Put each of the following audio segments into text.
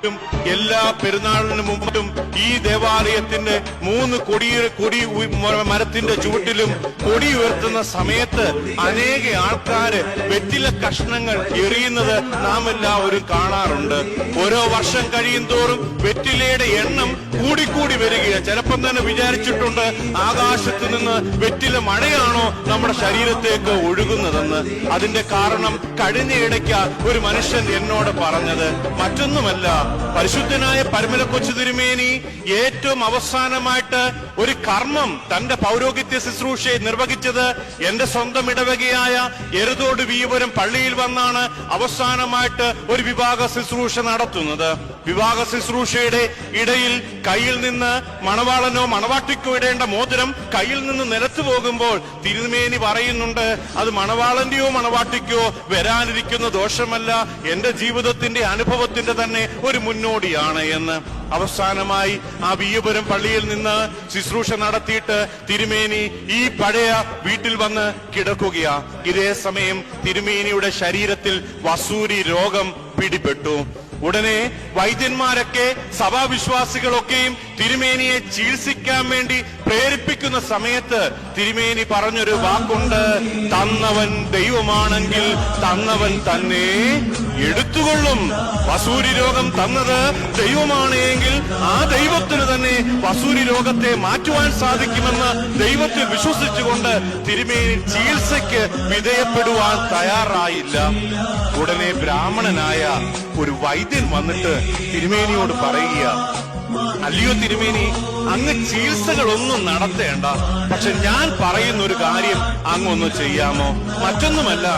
എല്ലാ പെരുന്നാളിന് മുമ്പും ഈ ദേവാലയത്തിന്റെ 3 കൊടി മരത്തിന്റെ ചുവട്ടിലും കൊടി ഉയർത്തുന്ന സമയത്ത് അനേക ആൾക്കാര് വെറ്റില കഷ്ണങ്ങൾ എറിയുന്നത് നാം എല്ലാവരും കാണാറുണ്ട്. ഓരോ വർഷം കഴിയും തോറും വെറ്റിലയുടെ എണ്ണം കൂടിക്കൂടി വരികയാണ്. ചിലപ്പം തന്നെ വിചാരിച്ചിട്ടുണ്ട് ആകാശത്ത് നിന്ന് വെറ്റില മഴയാണോ നമ്മുടെ ശരീരത്തേക്ക് ഒഴുകുന്നതെന്ന്. അതിന്റെ കാരണം കഴിഞ്ഞ ഇടയ്ക്ക് ഒരു മനുഷ്യൻ എന്നോട് പറഞ്ഞത് മറ്റൊന്നുമല്ല, പരിശുദ്ധനായ പരമല കൊച്ചു തിരുമേനി ഏറ്റവും അവസാനമായിട്ട് ഒരു കർമ്മം തന്റെ പൗരോഹിത്യ ശുശ്രൂഷയെ നിർവഹിച്ചത് എന്റെ സ്വന്തം ഇടവകയായ എരുതോട് വീപുരം പള്ളിയിൽ വന്നാണ് അവസാനമായിട്ട് ഒരു വിവാഹ ശുശ്രൂഷ നടത്തുന്നത്. വിവാഹ ശുശ്രൂഷയുടെ ഇടയിൽ കയ്യിൽ നിന്ന് മണവാളനോ മണവാട്ടിക്കോ ഇടേണ്ട മോതിരം കയ്യിൽ നിന്ന് നിലത്തു പോകുമ്പോൾ തിരുമേനി പറയുന്നുണ്ട്, അത് മണവാളന്റെയോ മണവാട്ടിക്കോ വരാനിരിക്കുന്ന ദോഷമല്ല, എന്റെ ജീവിതത്തിന്റെ അനുഭവത്തിന്റെ തന്നെ ഒരു മുന്നോടിയാണ് എന്ന്. അവസാനമായി ആ വീയപുരം പള്ളിയിൽ നിന്ന് ശുശ്രൂഷ നടത്തിയിട്ട് തിരുമേനി ഈ പഴയ വീട്ടിൽ വന്ന് കിടക്കുകയാ. ഇതേ സമയം തിരുമേനിയുടെ ശരീരത്തിൽ വസൂരി രോഗം പിടിപെട്ടു. ഉടനെ വൈദ്യന്മാരൊക്കെ സഭാവിശ്വാസികളൊക്കെയും തിരുമേനിയെ ചികിത്സിക്കാൻ വേണ്ടി പ്രേരിപ്പിക്കുന്ന സമയത്ത് തിരുമേനി പറഞ്ഞൊരു വാക്കുണ്ട്, തന്നവൻ ദൈവമാണെങ്കിൽ തന്നവൻ തന്നെ എടുത്തുകൊള്ളും. വസൂരി രോഗം തന്നത് ദൈവമാണ് എങ്കിൽ ആ ദൈവത്തിന് തന്നെ വസൂരി രോഗത്തെ മാറ്റുവാൻ സാധിക്കുമെന്ന് ദൈവത്തിൽ വിശ്വസിച്ചുകൊണ്ട് തിരുമേനി ചികിത്സയ്ക്ക് വിധേയപ്പെടുവാൻ തയ്യാറായില്ല. ഉടനെ ബ്രാഹ്മണനായ ഒരു വൈദ്യൻ വന്നിട്ട് തിരുമേനിയോട് പറയുക, അല്ലയോ തിരുമേനി, അങ്ങ് ചികിത്സകളൊന്നും നടത്തേണ്ട, പക്ഷെ ഞാൻ പറയുന്ന ഒരു കാര്യം അങ്ങൊന്ന് ചെയ്യാമോ? മറ്റൊന്നുമല്ല,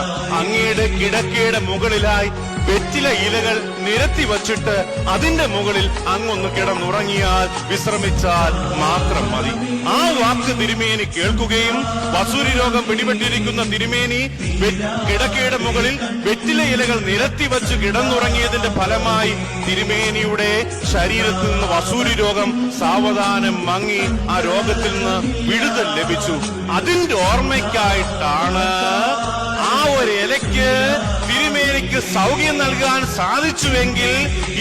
അങ്ങയുടെ കിടക്കയുടെ മുകളിലായി വെറ്റില ഇലകൾ നിരത്തി വച്ചിട്ട് അതിന്റെ മുകളിൽ അങ്ങൊന്ന് കിടന്നുറങ്ങിയാൽ വിശ്രമിച്ചാൽ മാത്രം മതി. ആ വാക്ക് തിരുമേനി കേൾക്കുകയും വസൂരി രോഗം പിടിപെട്ടിരിക്കുന്ന തിരുമേനി കിടക്കയുടെ മുകളിൽ വെറ്റില ഇലകൾ നിരത്തി വച്ച് കിടന്നുറങ്ങിയതിന്റെ ഫലമായി തിരുമേനിയുടെ ശരീരത്തിൽ നിന്ന് വസൂരി രോഗം സാവധാനം മങ്ങി ആ രോഗത്തിൽ നിന്ന് വിടുതൽ ലഭിച്ചു. അതിന്റെ ഓർമ്മയ്ക്കായിട്ടാണ് ആ ഒരു ഇലയ്ക്ക് തിരുമേനിക്ക് സൗഖ്യം നൽകാൻ സാധിച്ചുവെങ്കിൽ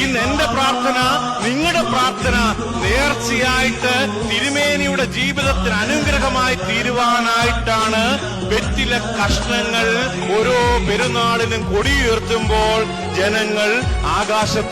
ഇന്ന് എന്റെ പ്രാർത്ഥന, നിങ്ങളുടെ പ്രാർത്ഥന നേർച്ചയായിട്ട് തിരുമേനിയുടെ ജീവിതത്തിന് അനുഗ്രഹമായി തീരുവാനായിട്ടാണ് വെറ്റില കഷ്ണങ്ങൾ ഓരോ പെരുന്നാളിനും കൊടിയുയർത്തുമ്പോൾ ജനങ്ങൾ ആകാശത്തിൽ